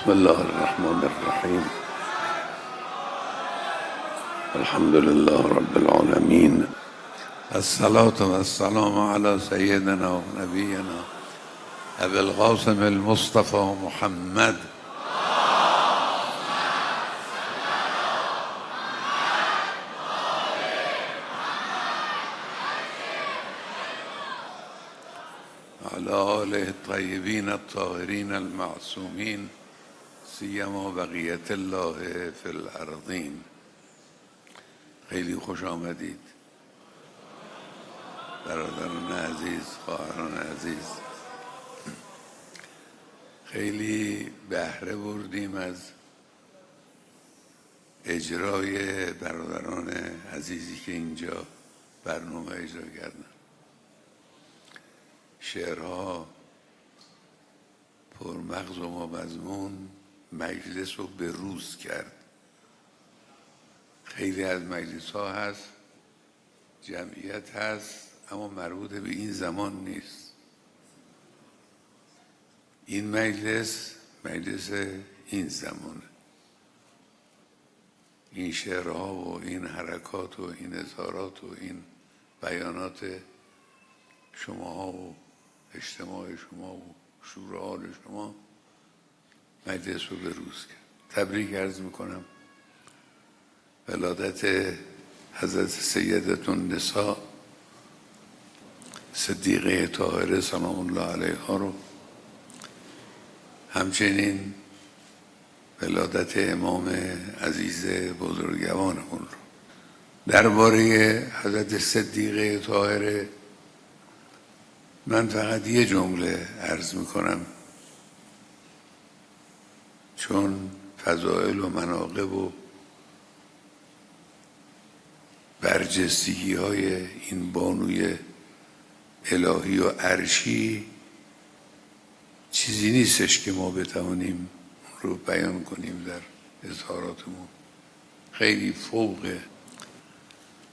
بسم الله الرحمن الرحیم. الحمد لله رب العالمین. الصلاة والسلام على سيدنا ونبينا أبي القاسم المصطفى محمد على آله الطيبين الطاهرين المعصومين سیما بقیت الله فی الارضین. خیلی خوش آمدید برادران عزیز، خواهران عزیز. خیلی بهره بردیم از اجرای برادران عزیزی که اینجا برنامه اجرا کردن. شعرها پرمغز و مضمون مجلس رو به روز کرد. خیلی از مجلس ها هست، جمعیت هست، اما مربوط به این زمان نیست. این مجلس این زمانه. این شعرها و این حرکات و این اظهارات و این بیانات شما و اجتماع شما و شور حال شما مجلس رو به روز کرد. تبریک عرض میکنم. ولادت حضرت سیدة النساء صدیقه طاهره سلام الله علیها رو، همچنین ولادت امام عزیز بزرگوارمون رو. درباره حضرت صدیقه طاهره من فقط یه جمله عرض میکنم، چون فضائل و مناقب و برجستگی های این بانوی الهی و عرشی چیزی نیستش که ما بتوانیم رو بیان کنیم در اظهاراتمون. خیلی فوق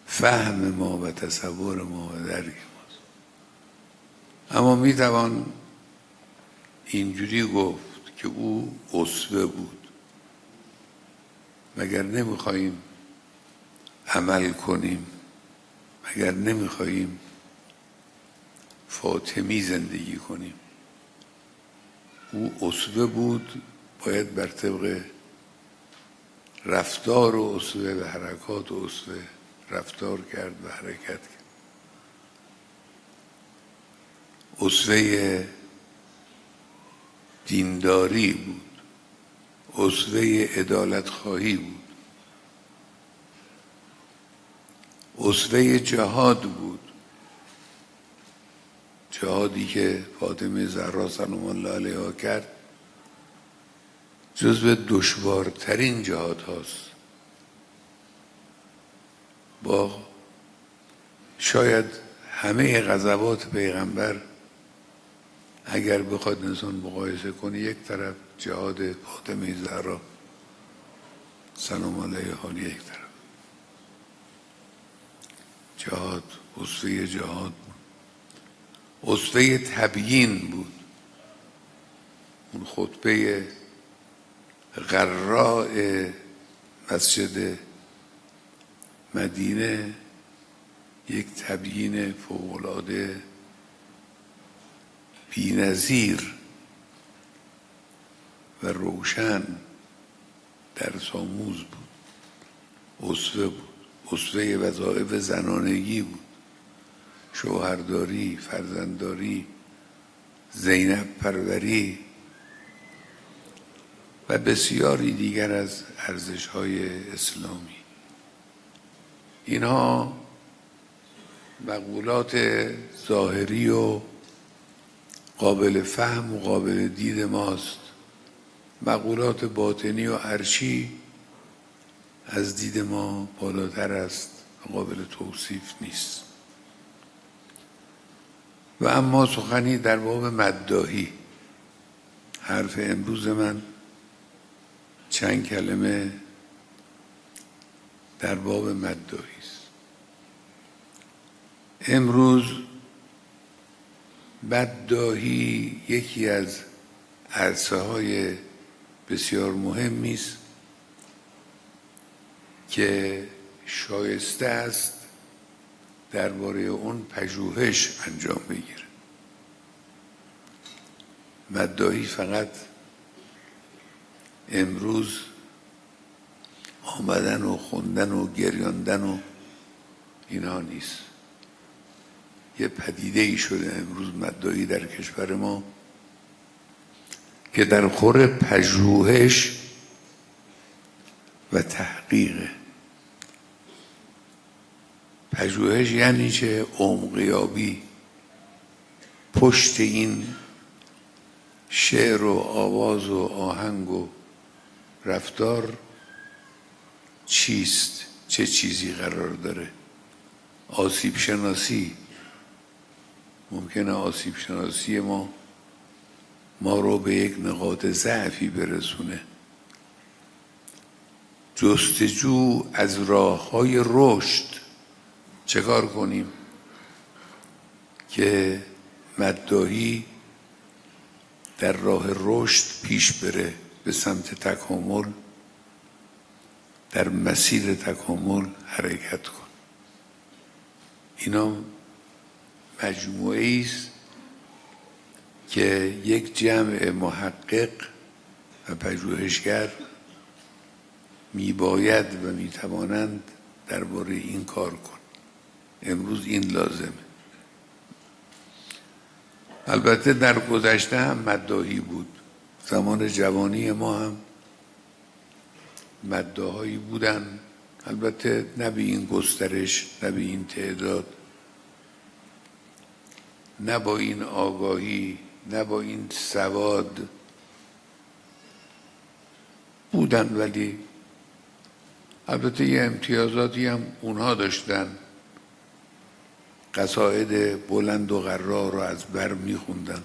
فهم ما و تصور ما و درک ماست. اما میتوان اینجوری گفت که او اسوه بود. مگر نمیخواییم عمل کنیم؟ مگر نمیخواییم فاطمی زندگی کنیم؟ او اسوه بود، باید بر طبق رفتار و اسوه و حرکات و اسوه رفتار کرد و حرکت کرد. اسوه دینداری بود، اسوه عدالت خواهی بود، اسوه جهاد بود. جهادی که فاطمه زهرا سلام الله علیها کرد جزو دشوارترین جهاد هاست. با شاید همه غزوات پیغمبر اگر بخواد انسان مقایسه کنه، یک طرف جهاد فاطمه زهرا سلام علیها، یک طرف جهاد، اسوه جهاد بود، اسوه تبیین بود. اون خطبه غراء مسجد مدینه یک تبیین فوق‌العاده بی‌نظیر و روشن در ساموز بود. اسوه بود، اسوه وظایف زنانگی بود، شوهرداری، فرزندداری، زینب پروری و بسیاری دیگر از ارزش‌های اسلامی. اینها مقولات ظاهری و قابل فهم و قابل دید ماست. مقولات باطنی و عرشی از دید ما بالاتر است و قابل توصیف نیست. و اما سخنی در باب مداحی. حرف امروز من چند کلمه در باب مداحی است. امروز مداحی یکی از عرصه های بسیار مهمی است که شایسته است درباره اون پژوهش انجام بگیره. مداحی فقط امروز آمدن و خوندن و گریاندن و اینا نیست. یه پدیده ای شده امروز مداحی در کشور ما که در خور پژوهش و تحقیق. پژوهش یعنی چه؟ عمقیابی. پشت این شعر و آواز و آهنگ و رفتار چیست؟ چه چیزی قرار داره؟ آسیب شناسی. ممکنه آسیب شناسی ما رو به یک نقاط ضعفی برسونه. جستجو از راه‌های رشد. چه کار کنیم که مداحی در راه رشد پیش بره، به سمت تکامل، در مسیر تکامل حرکت کن. اینا مجموعه است که یک جمع محقق و پژوهشگر میباید و میتوانند درباره این کار کن. امروز این لازمه. البته در گذشته هم مداحی بود. زمان جوانی ما هم مداحایی بودن، البته نه به این گسترش، نه به این تعداد، نه با این آگاهی، نه با این سواد بودن، ولی البته یه امتیازاتی هم اونها داشتن. قصائد بلند و غرا رو از بر میخوندن.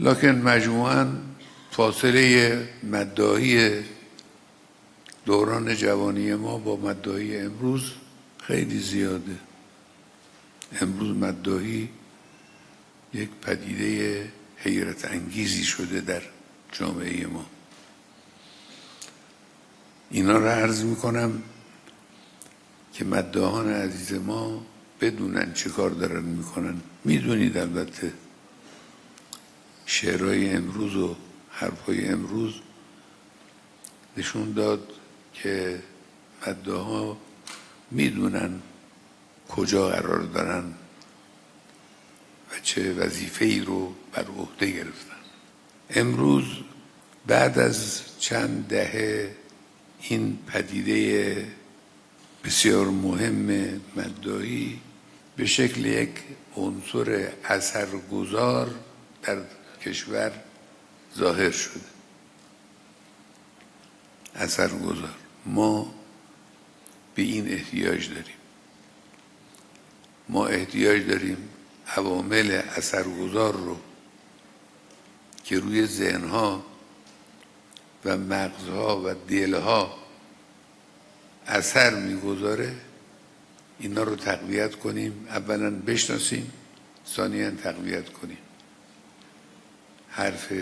لکن مجموعاً فاصله مداحی دوران جوانی ما با مداحی امروز خیلی زیاده. امروز مداحی یک پدیده حیرت انگیزی شده در جامعه ما. اینا رو عرض میکنم که مداحان عزیز ما بدونن چه کار دارن میکنن. میدونید البته شعرهای امروز و حرفهای امروز نشون داد که مداحا میدونن کجا قرار دارن و چه وظیفه‌ای رو بر عهده گرفتن. امروز بعد از چند دهه این پدیده بسیار مهم مداحی به شکل یک عنصر اثرگذار در کشور ظاهر شده. اثرگذار. ما به این احتیاج داریم. ما احتیاج داریم عوامل اثرگذار رو که روی ذهنها و مغزها و دلها اثر میگذاره، اینا رو تقویت کنیم. اولا بشناسیم، ثانیاً تقویت کنیم. حرف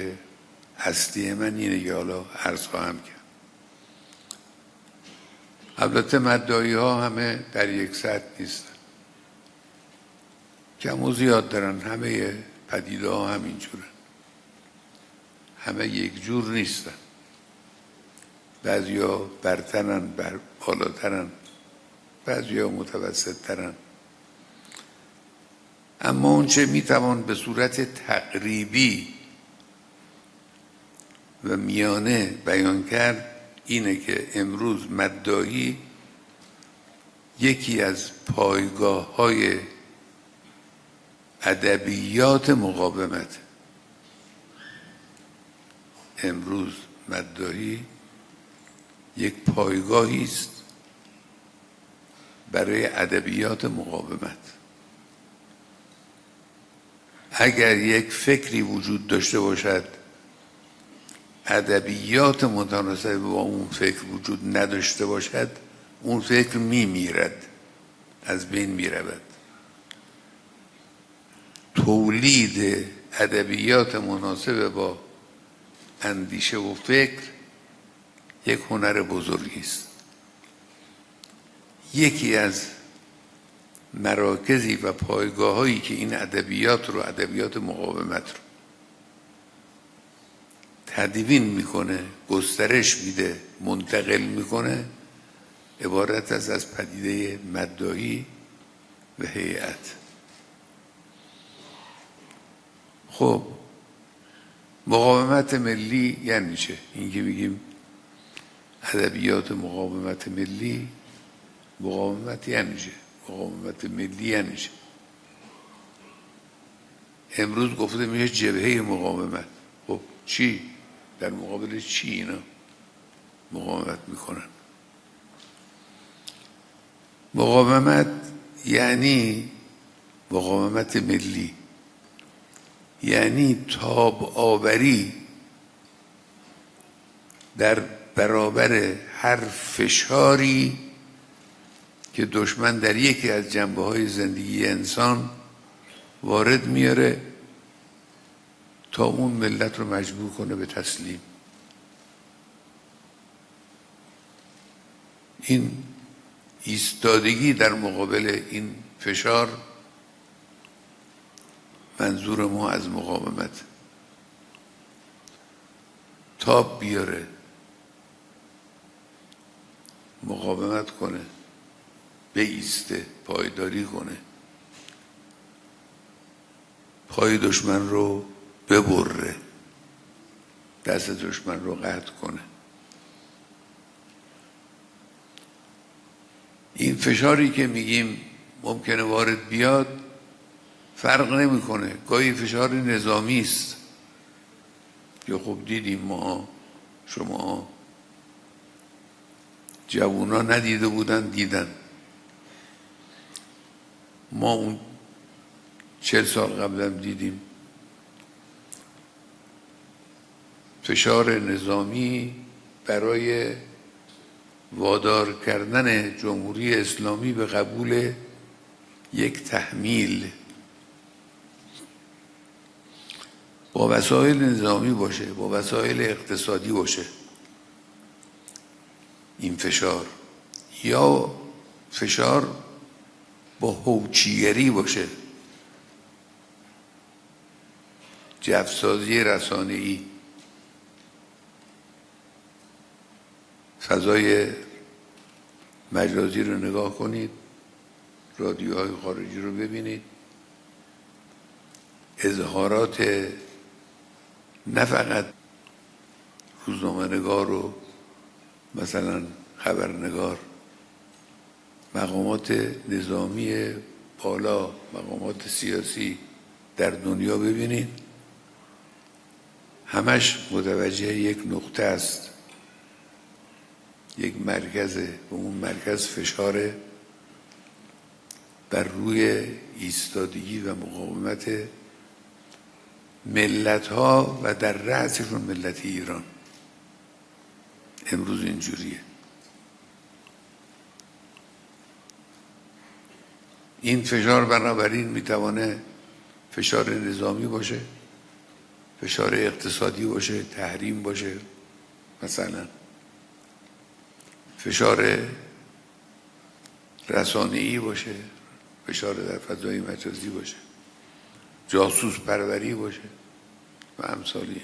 اصلی من اینه که حالا عرض خواهم کرد. البته مداحی ها همه در یک سطح نیستن، کم و زیاد دارن. همه پدیده ها همین جورن، همه یک جور نیستن. بعضیا برترن، بالاترن، بعضیا متوسط ترن. اما اون چه میتوان به صورت تقریبی و میانه بیان کرد اینه که امروز مداحی یکی از پایگاه‌های ادبیات مقاومت. امروز مداحی یک پایگاهی است برای ادبیات مقاومت. اگر یک فکری وجود داشته باشد ادبیات متناسب با اون فکر وجود نداشته باشد، اون فکر میمیرد، از بین میرود. تولید ادبیات مناسب با اندیشه و فکر یک هنر بزرگی است. یکی از مراکزی و پایگاه‌هایی که این ادبیات مقاومت رو تدوین میکنه، گسترش میده، منتقل میکنه، عبارت از پدیده مداحی و هیئت. خب مقاومت ملی یعنی چه؟ این که بگیم ادبیات مقاومت ملی، مقاومت یعنی چه؟ مقاومت ملی یعنی چه؟ امروز گفته میشه جبهه مقاومت. خب چی؟ در مقابل چی اینا مقاومت میکنن؟ مقاومت یعنی مقاومت ملی، یعنی تاب آوری در برابر هر فشاری که دشمن در یکی از جنبه‌های زندگی انسان وارد میاره تا اون ملت رو مجبور کنه به تسلیم. این ایستادگی در مقابل این فشار منظور ما از مقاومت. تاب بیاره، مقاومت کنه، بایسته، پایداری کنه، پای دشمن رو ببره، دست دشمن رو قطع کنه. این فشاری که میگیم ممکنه وارد بیاد فرق نمیکنه. گاهی فشار نظامی است که خب دیدیم ما، شما جوونا ندیده بودن، دیدن. ما اون 40 سال قبلم دیدیم. فشار نظامی برای وادار کردن جمهوری اسلامی به قبول یک تحمیل با وسایل نظامی باشه، با وسایل اقتصادی باشه، این فشار، یا فشار با هوچیگری باشه، جفسازی رسانه‌ای، فضای مجازی رو نگاه کنید، رادیوهای خارجی رو ببینید، اظهارات نه فقط روزنامه‌نگار و مثلا خبرنگار، مقامات نظامی بالا، مقامات سیاسی در دنیا ببینید، همش متوجه یک نقطه است، یک مرکزه، و اون مرکز فشار بر روی ایستادگی و مقاومت ملت‌ها و در رأسشون ملت ایران. امروز اینجوریه. این فشار بنابراین میتوانه فشار نظامی باشه، فشار اقتصادی باشه، تحریم باشه، مثلا فشار رسانه‌ای باشه، فشار در فضای مجازی باشه، جاسوس پروری باشه و امثالی.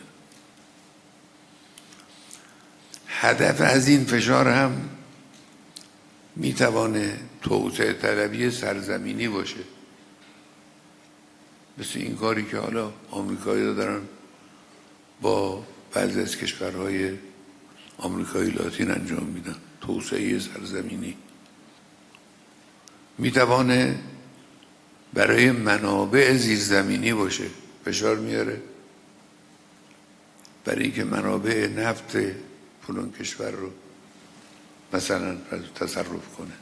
هدف از این فشار هم میتوانه توسعه طلبی سرزمینی باشه، مثل این کاری که حالا آمریکایی‌ها دارن با بعضی از کشورهای آمریکای لاتین انجام میدن، توسعه سرزمینی. میتوانه برای منابع زیرزمینی باشه، فشار میاره برای اینکه منابع نفت فلان کشور رو مثلا تصرف کنه،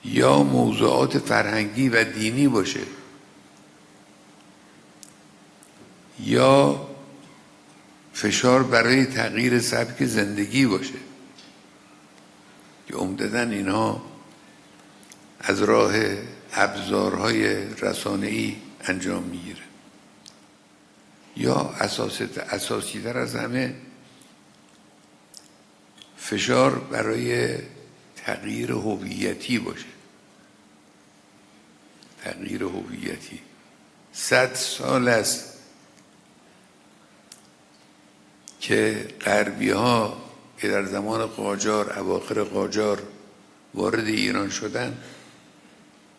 یا موضوعات فرهنگی و دینی باشه، یا فشار برای تغییر سبک زندگی باشه که عمدتاً اینها از راه ابزارهای رسانه‌ای انجام میگیره. یا اساسی تر از همه فشار برای تغییر هویتی باشه. تغییر هویتی 100 سال است که غربی ها که در زمان قاجار، اواخر قاجار وارد ایران شدن،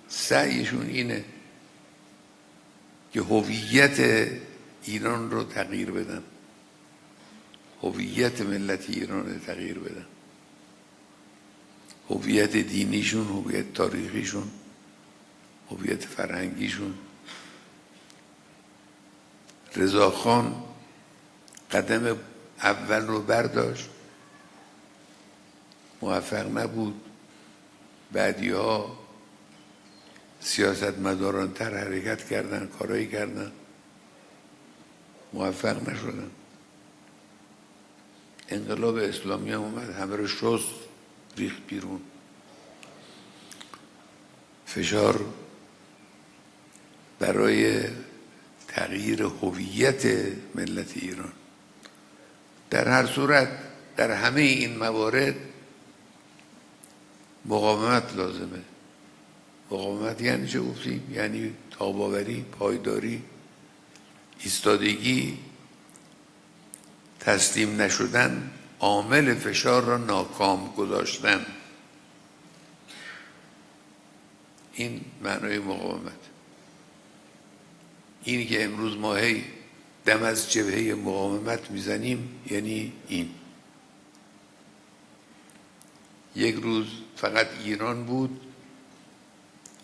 سعیشون اینه که هویت ایران رو تغییر بدن، هویت ملت ایران رو تغییر بدن، هویت دینیشون، هویت تاریخیشون، هویت فرهنگیشون. رضاخان قدم اول رو برداشت، موفق نبود. بعدی ها سیاستمداران‌تر حرکت کردن، کارایی کردن، موفق نشدن. انقلاب اسلامی هم اومد، همه رو شست، ریخت بیرون. فشار برای تغییر هویت ملت ایران. در هر صورت در همه این موارد مقاومت لازمه. مقاومت یعنی چه گفتیم؟ یعنی تاباوری، پایداری، ایستادگی، تسلیم نشدن، عامل فشار را ناکام گذاشتن. این معنای مقاومت. اینی که امروز ما هی دم از جبهه مقاومت میزنیم یعنی این. یک روز فقط ایران بود،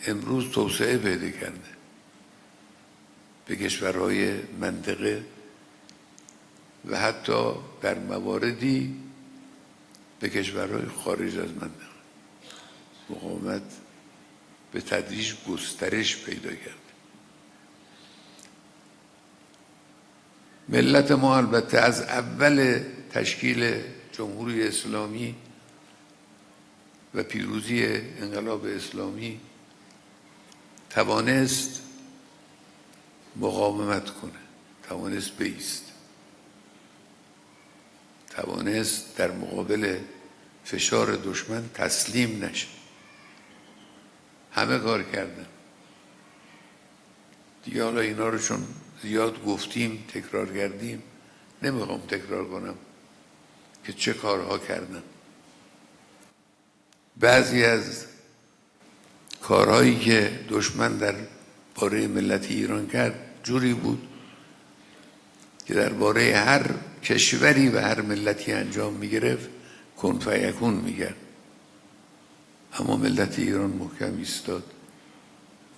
امروز توسعه پیدا کرده به کشورهای منطقه و حتی در مواردی به کشورهای خارج از منطقه. مقاومت به تدریج گسترش پیدا کرد. ملت ما البته از اول تشکیل جمهوری اسلامی و پیروزی انقلاب اسلامی توانست مقاومت کنه، توانست بایست، توانست در مقابل فشار دشمن تسلیم نشه. همه کار کردن دیگه. حالا اینا رو چون زیاد گفتیم، تکرار کردیم، نمیخوام تکرار کنم که چه کارها کردن. بعضی از کارهایی که دشمن در باره ملت ایران کرد جوری بود که در باره هر کشوری و هر ملتی انجام میگرفت کن فیکون میگرد. اما ملت ایران محکم ایستاد.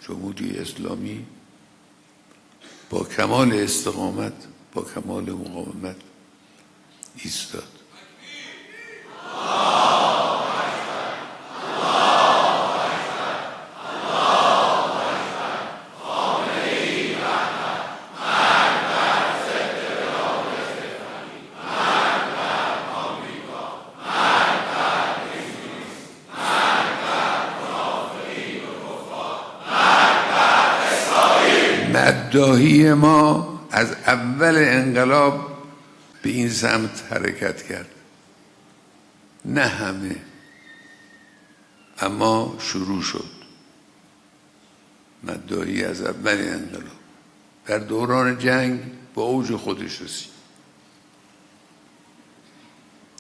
جمهوری اسلامی با کمال استقامت، با کمال مقاومت ایستاد. مداحی ما از اول انقلاب به این سمت حرکت کرد. نه همه، اما شروع شد. مداحی از اول انقلاب در دوران جنگ با اوج خودش رسید.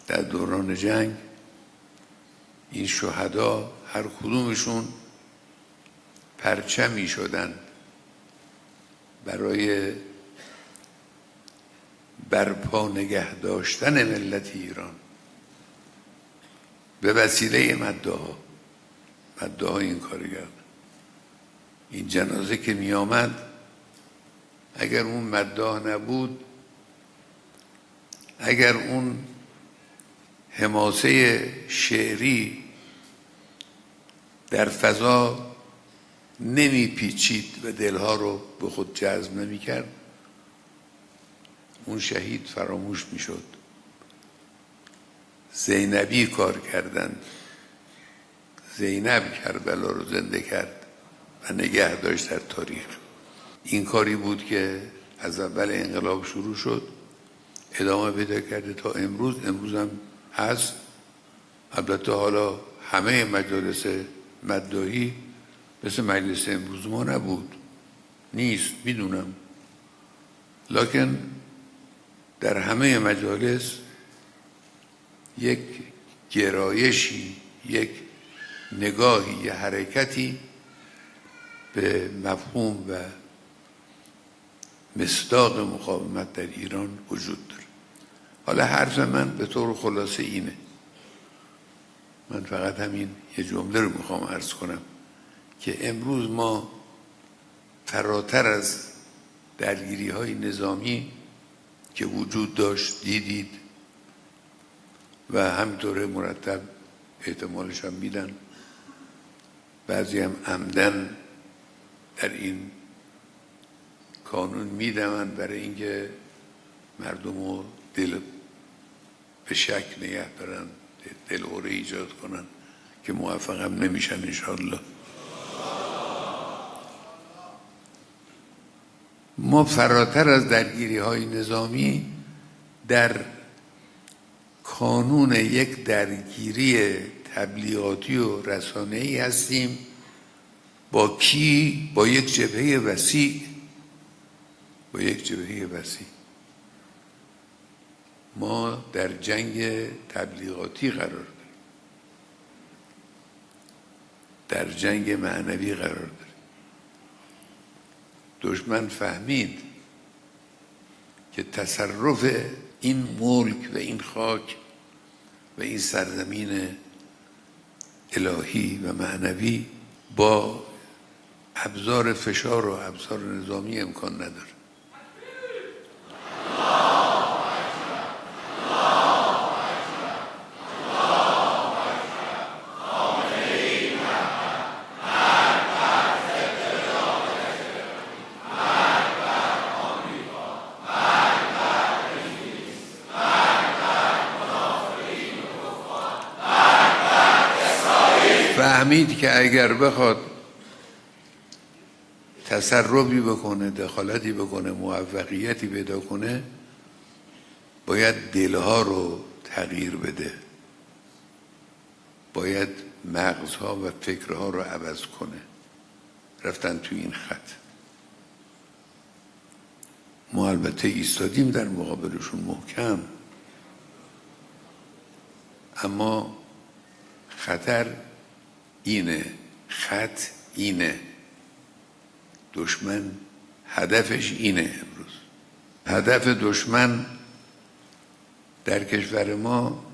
در دوران جنگ این شهدا هر کدومشون پرچمی شدند برای برپا نگه داشتن ملت ایران به وسیله مداحا این کار کرد. این جنازه که می آمد اگر اون مداح نبود، اگر اون حماسه شعری در فضا نمی پیچید و دلها رو به خود جذب نمی کرد، اون شهید فراموش می شد. زینبی کار کردند. زینب کربلا رو زنده کرد و نگه داشت در تاریخ. این کاری بود که از اول انقلاب شروع شد ادامه پیدا کرده تا امروز هم هست. البته حالا همه مجالس مداحی مثل مجلس امروز ما نبود، نیست، میدونم، لکن در همه مجالس یک گرایشی، یک نگاهی، یک حرکتی به مفهوم و مصداق مقاومت در ایران وجود داره. حالا حرف من به طور خلاصه اینه، من فقط همین یه جمله رو میخوام عرض کنم که امروز ما فراتر از درگیری های نظامی که وجود داشت دیدید و همینطوره مرتب احتمالش هم میدن، بعضی هم عمدن در این کانون میدمن برای اینکه مردم رو دل به شک نگه دارن، دلهوره ایجاد کنن که موفق هم نمیشن انشاءالله. ما فراتر از درگیری های نظامی در کانون یک درگیری تبلیغاتی و رسانه‌ای هستیم. با کی؟ با یک جبهه وسیع. ما در جنگ تبلیغاتی قرار داریم، در جنگ معنوی قرار داریم. دشمن فهمید که تصرف این ملک و این خاک و این سرزمین الهی و معنوی با ابزار فشار و ابزار نظامی امکان نداره. فهمید که اگر بخواد تصرفی بکنه، دخالتی بکنه، موفقیتی پیدا کنه، باید دلها رو تغییر بده، باید مغزها و فکرها رو عوض کنه. رفتن تو این خط. ما البته ایستادیم در مقابلشون محکم، اما خطر اینه، خط اینه، دشمن هدفش اینه. امروز هدف دشمن در کشور ما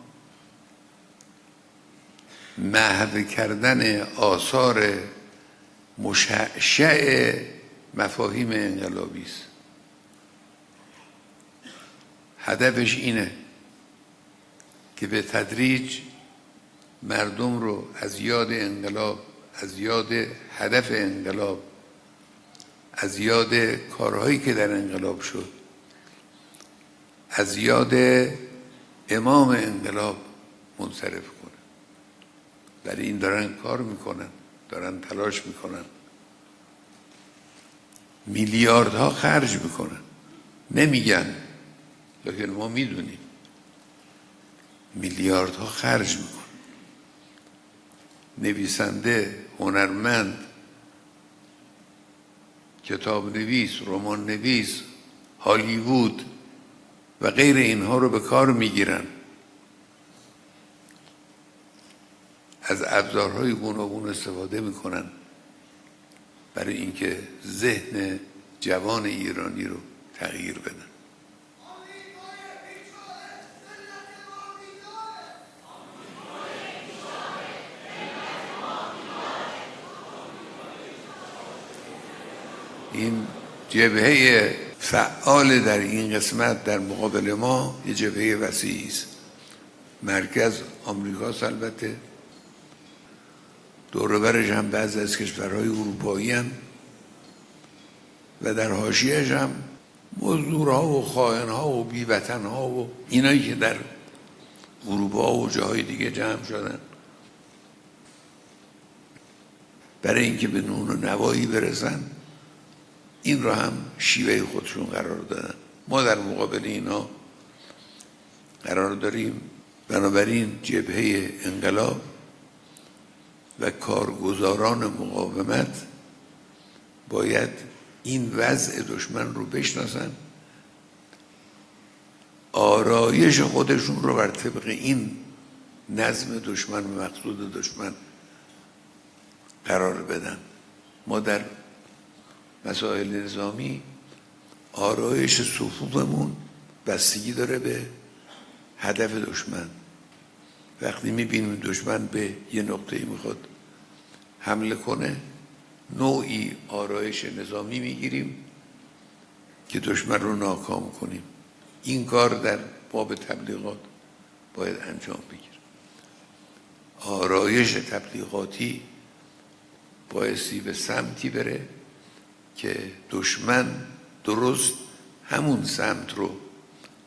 محو کردن آثار مشعشع مفاهیم انقلابی است. هدفش اینه که به تدریج مردم رو از یاد انقلاب، از یاد هدف انقلاب، از یاد کارهایی که در انقلاب شد، از یاد امام انقلاب منصرف کنه. برای این دارن کار میکنن، دارن تلاش میکنن، میلیاردها خرج میکنن، نمیگن لیکن ما میدونیم میلیاردها خرج میکنن. نویسنده، هنرمند، کتاب نویس، رمان نویس، هالیوود و غیر اینها رو به کار میگیرن، از ابزارهای گوناگون استفاده میکنن برای اینکه ذهن جوان ایرانی رو تغییر بدن. این جبهه فعال در این قسمت در مقابل ما یه جبهه وسیعی است. مرکز آمریکاست، البته دور و برش هم بعضی از کشورهای اروپایی هم و در حاشیه‌اش هم مزدورها و خائنها و بیوطنها و اینایی که در اروپا و جاهای دیگه جمع شدن برای اینکه به نون و نوایی برسن این رو هم شیوه خودشون قرار دادن. ما در مقابل اینا قرار داریم. بنابراین جبهه انقلاب و کارگزاران مقاومت باید این وضع دشمن رو بشناسن، آرایش خودشون رو بر طبق این نظم دشمن و مقصود دشمن قرار بدن. ما در مسائل نظامی آرایش صفوفمون بستگی داره به هدف دشمن. وقتی میبینیم دشمن به یه نقطه‌ای میخواد حمله کنه، نوعی آرایش نظامی میگیریم که دشمن رو ناکام کنیم. این کار در باب تبلیغات باید انجام بگیره. آرایش تبلیغاتی بایستی به سمتی بره که دشمن درست همون سمت رو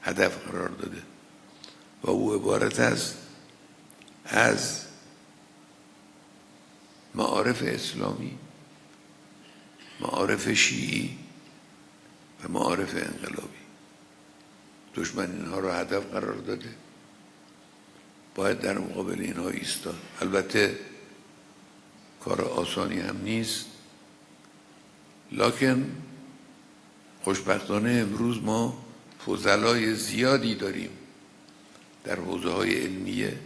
هدف قرار داده و او عبارت است از معارف اسلامی، معارف شیعی و معارف انقلابی. دشمن اینها رو هدف قرار داده، باید در مقابل اینها ایستاد. البته کار آسانی هم نیست، لکن خوشبختانه امروز ما فضلای زیادی داریم در حوزه‌های علمیه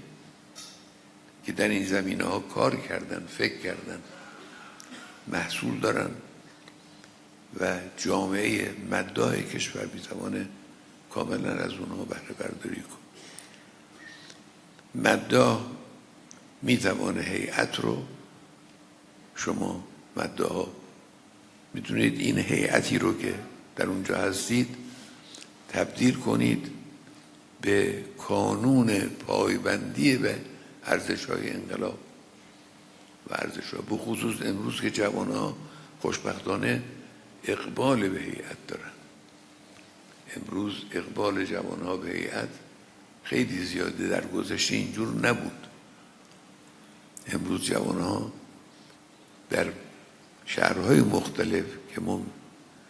که در این زمینه‌ها کار کردن، فکر کردن، محصول دارن و جامعه مداح کشور می‌توانه کاملا از اونها بهره برداری کنه. مداح می‌توانه هیئت رو، شما مداح‌ها میتونید این هیئتی رو که در اونجا هستید تبدیل کنید به کانون پایبندی به ارزش‌های انقلاب و ارزش‌ها، به خصوص امروز که جوان‌ها خوشبختانه اقبال به هیئت دارن. امروز اقبال جوان‌ها به هیئت خیلی زیاده، در گذشته اینجور نبود. امروز جوان‌ها در شهرهای مختلف که ما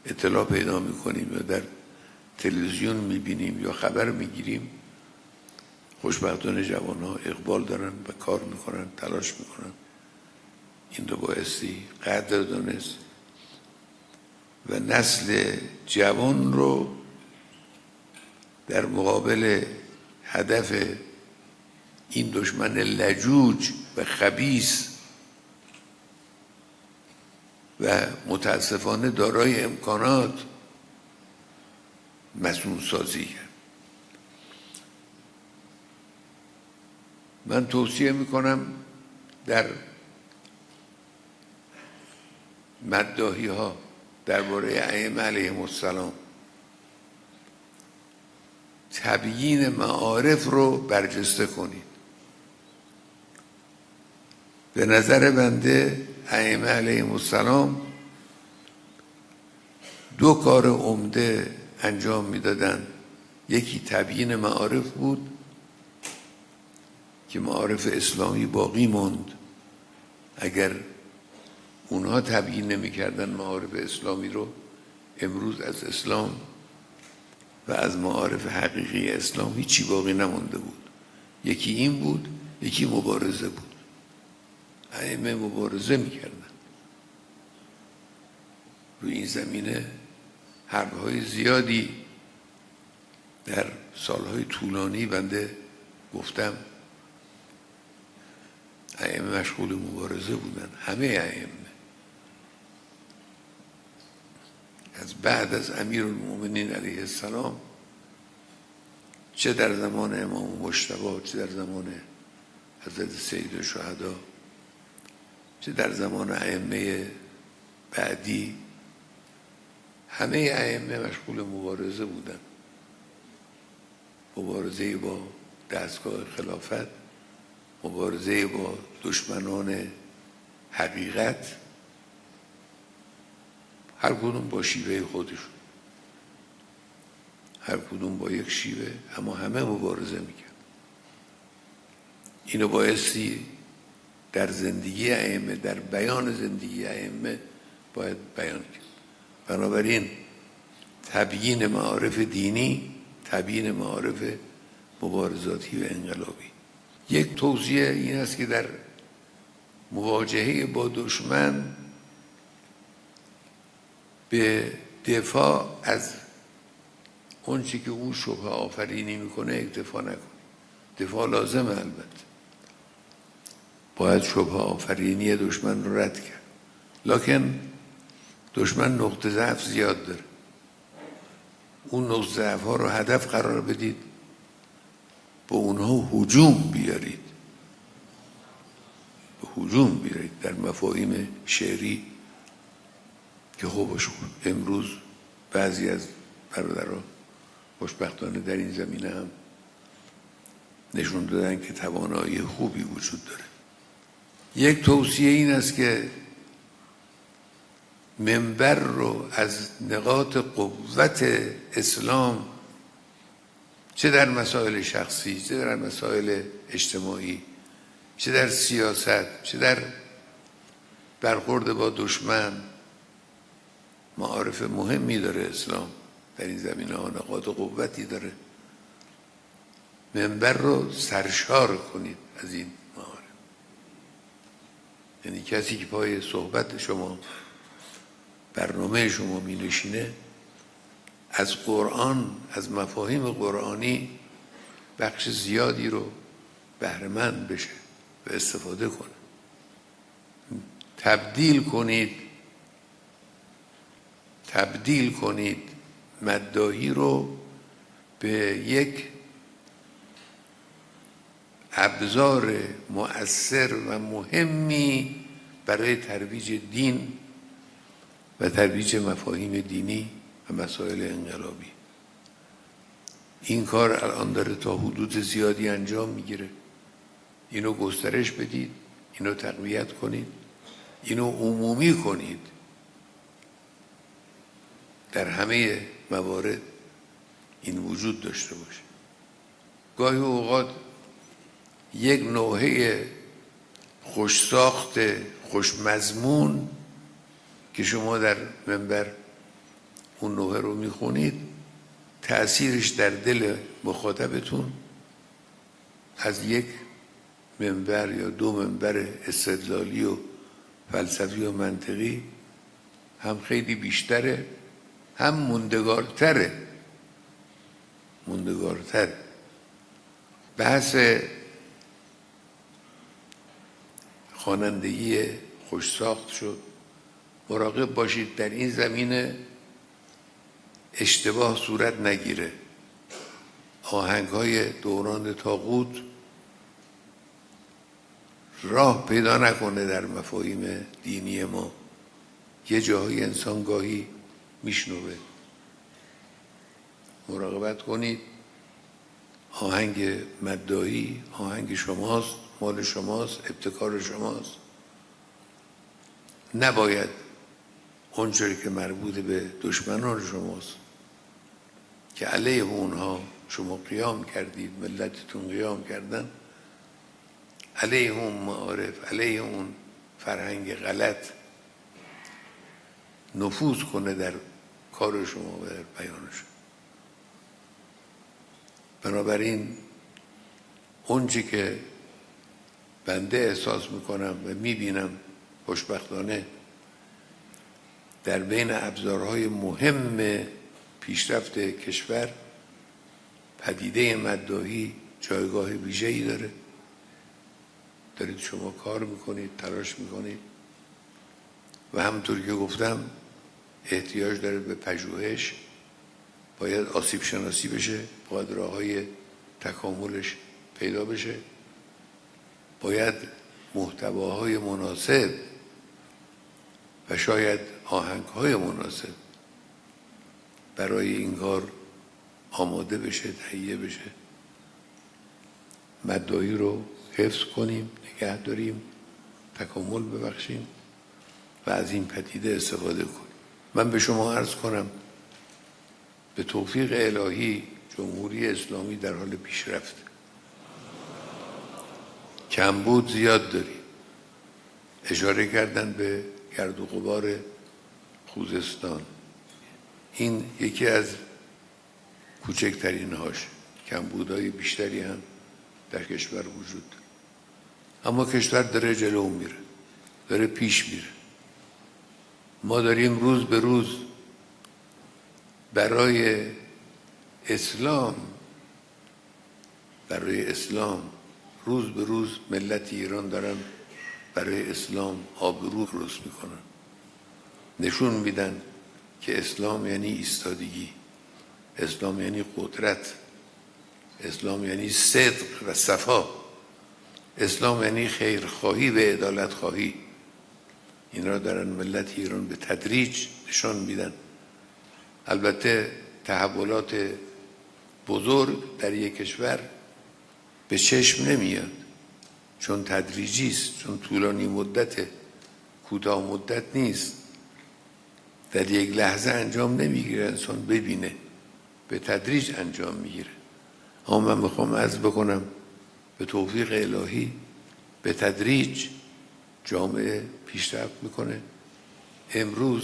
اطلاع پیدا می‌کنیم یا در تلویزیون می‌بینیم یا خبر می‌گیریم، خوشبختانه جوان‌ها اقبال دارن و کار می‌کنن، تلاش می‌کنن. این رو بایستی قدر دانست و نسل جوان رو در مقابل هدف این دشمن لجوج و خبیث و متاسفانه دارای امکانات مسئول سازی کرد. من توصیه میکنم در مداحی ها درباره ائمه علیهم السلام تبیین معارف رو برجسته کنید. به نظر بنده ائمه علیهم السلام دو کار عمده انجام میدادن. یکی تبیین معارف بود که معارف اسلامی باقی موند. اگر اونها تبیین نمی‌کردن معارف اسلامی رو، امروز از اسلام و از معارف حقیقی اسلام هیچی باقی نمونده بود. یکی این بود، یکی مبارزه بود. ائمه مبارزه می‌کردن. روی این زمینه حرب‌های زیادی در سالهای طولانی بنده گفتم. ائمه مشغول مبارزه بودن، همه ائمه. از بعد از امیرالمومنین علیه السلام، چه در زمان امام مجتبی، چه در زمان حضرت سید الشهدا، چه در زمان ائمه بعدی، همه ائمه مشغول مبارزه بودن. مبارزه با دستگاه خلافت، مبارزه با دشمنان حقیقت، هر کدوم با شیوه خودشون، هر کدوم با یک شیوه، اما همه مبارزه میکرد. اینو بایستی در زندگی ائمه، در بیان زندگی ائمه باید بیان کرد. بنابراین تبیین معارف دینی، تبیین معارف مبارزاتی و انقلابی. یک توصیه این است که در مواجهه با دشمن به دفاع از اون چی که او شبه آفرینی میکنه اکتفا نکنید. دفاع لازمه، البته باید شبه آفرینی دشمن رو رد کرد، لکن دشمن نقطه ضعف زیاد داره. اون نقطه ضعف ها رو هدف قرار بدید، با اونها هجوم بیارید، به هجوم بیارید در مفاهیم شعری که خوبش امروز بعضی از برادران خوشبختانه در این زمینه هم نشون دادن که توانایی خوبی وجود داره. یک توصیه این است که منبر رو از نقاط قوت اسلام، چه در مسائل شخصی، چه در مسائل اجتماعی، چه در سیاست، چه در برخورد با دشمن، معارف مهمی داره اسلام در این زمینه ها، نقاط قوتی داره. منبر رو سرشار کنید از این معارف. یعنی کسی که پای صحبت شما، برنامه شما می نشینه، از قرآن، از مفاهیم قرآنی بخش زیادی رو بهره‌مند بشه و استفاده کنه. تبدیل کنید مداحی رو به یک ابزار مؤثر و مهمی برای ترویج دین و ترویج مفاهیم دینی و مسائل انقلابی. این کار الان داره تا حدود زیادی انجام میگیره. اینو گسترش بدید، اینو تقویت کنید، اینو عمومی کنید، در همه موارد این وجود داشته باشه. گاهی اوقات یک نوحه خوشساخت، خوشمضمون که شما در منبر اون نوحه رو میخونید، تأثیرش در دل مخاطبتون از یک منبر یا دو منبر استدلالی و فلسفی و منطقی هم خیلی بیشتره، هم موندگارتر. بحث خوانندگی خوشساخت شد. مراقب باشید در این زمینه اشتباه صورت نگیره. آهنگ‌های دوران طاغوت راه پیدا نکنه در مفاهیم دینی ما. یه جاهای انسان گاهی میشنوه. مراقبت کنید. آهنگ مداحی آهنگ شماست، مال شماست، ابتکار شماست. نباید اونجوری که مربوط به دشمنان شماست که علیه اونها شما قیام کردید، ملتتون قیام کردن، علیه اون معارف، علیه اون فرهنگ غلط نفوذ کنه در کار شما و در بیان شما. بنابراین اونچه که بنده احساس میکنم و میبینم خوشبختانه در بین ابزارهای مهم پیشرفت کشور، پدیده مداحی جایگاه ویژه‌ای داره. دارید شما کار میکنید، تلاش میکنید و همونطور که گفتم احتیاج داره به پژوهش. باید آسیب شناسی بشه، باید راههای تکاملش پیدا بشه، باید محتواهای مناسب و شاید آهنگهای مناسب برای این کار آماده بشه، تهیه بشه. مداحی رو حفظ کنیم، نگه داریم، تکامل ببخشیم و از این پدیده استفاده کنیم. من به شما عرض کنم به توفیق الهی جمهوری اسلامی در حال پیشرفت. کمبود زیاد داریم. اشاره کردن به گرد و غبار خوزستان. این یکی از کوچکترین هاش. کمبودهای بیشتری هم در کشور وجود داره، اما کشور داره جلو میره، داره پیش میره. ما داریم روز به روز برای اسلام روز به روز ملت ایران دارن برای اسلام آبرو درست میکنن، نشون میدن که اسلام یعنی ایستادگی، اسلام یعنی قدرت، اسلام یعنی صدق و صفا، اسلام یعنی خیرخواهی و عدالت خواهی. این را دارن ملت ایران به تدریج نشان میدن. البته تحولات بزرگ در یک کشور به چشم نمیاد، چون تدریجی است، چون طولانی مدت، کوتاه مدت نیست، در یک لحظه انجام نمیگیره، انسان ببینه، به تدریج انجام میگیره. اما من میخوام عرض بکنم به توفیق الهی به تدریج جامعه پیشرفت میکنه. امروز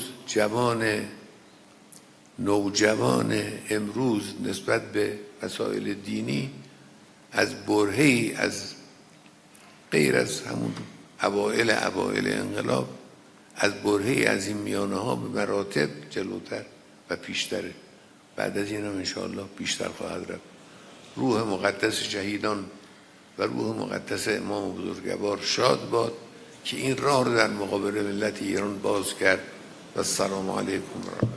نوجوان امروز نسبت به مسائل دینی از برهه‌ای از غیر از همون اوائل انقلاب، از برهه‌ای از این میانه ها به مراتب جلوتر و پیشتره. بعد از این هم انشاءالله بیشتر خواهد رفت. روح مقدس شهیدان و روح مقدس امام بزرگوار شاد باد که این راه رو در مقابل ملت ایران باز کرد. و السلام علیکم.